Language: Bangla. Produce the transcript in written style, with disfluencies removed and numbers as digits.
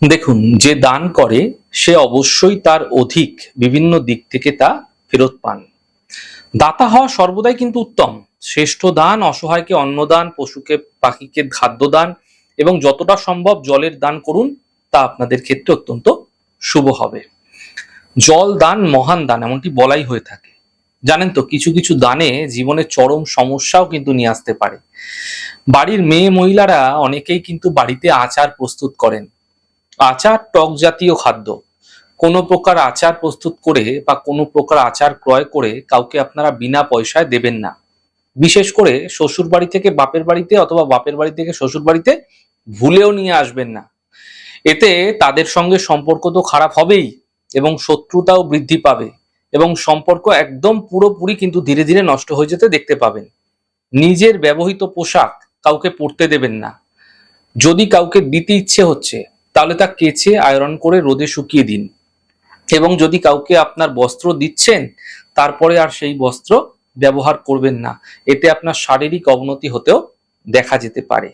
দেখুন, যে দান করে সে অবশ্যই তার অধিক বিভিন্ন দিক থেকে তা ফেরত পান। দাতা হওয়া সর্বদাই কিন্তু উত্তম। শ্রেষ্ঠ দান অসহায়কে অন্নদান, পশুকে পাখিকে খাদ্যদান এবং যতটা সম্ভব জলের দান করুন, তা আপনাদের ক্ষেত্রে অত্যন্ত শুভ হবে। জল দান মহান দান এমনটি বলাই হয়ে থাকে। জানেন তো, কিছু কিছু দানে জীবনের চরম সমস্যাও কিন্তু নিয়ে আসতে পারে। বাড়ির মেয়ে মহিলারা অনেকেই কিন্তু বাড়িতে আচার প্রস্তুত করেন। আচার টক জাতীয় খাদ্য। কোনো প্রকার আচার প্রস্তুত করে বা কোনো প্রকার আচার ক্রয় করে কাউকে আপনারা বিনা পয়সায় দেবেন না। বিশেষ করে শ্বশুর বাড়ি থেকে বাপের বাড়িতে অথবা বাপের বাড়ি থেকে শ্বশুর বাড়িতে ভুলেও নিয়ে আসবেন না। এতে তাদের সঙ্গে সম্পর্ক তো খারাপ হবেই এবং শত্রুতাও বৃদ্ধি পাবে এবং সম্পর্ক একদম পুরোপুরি কিন্তু ধীরে ধীরে নষ্ট হয়ে যেতে দেখতে পাবেন। নিজের ব্যবহৃত পোশাক কাউকে পরতে দেবেন না। যদি কাউকে দিতে ইচ্ছে হচ্ছে তাহলে তা কেচে আয়রন করে রোদে শুকিয়ে দিন। এবং যদি কাউকে আপনার বস্ত্র দিচ্ছেন তারপরে আর সেই বস্ত্র ব্যবহার করবেন না। এতে আপনার শারীরিক অবনতি হতেও দেখা যেতে পারে।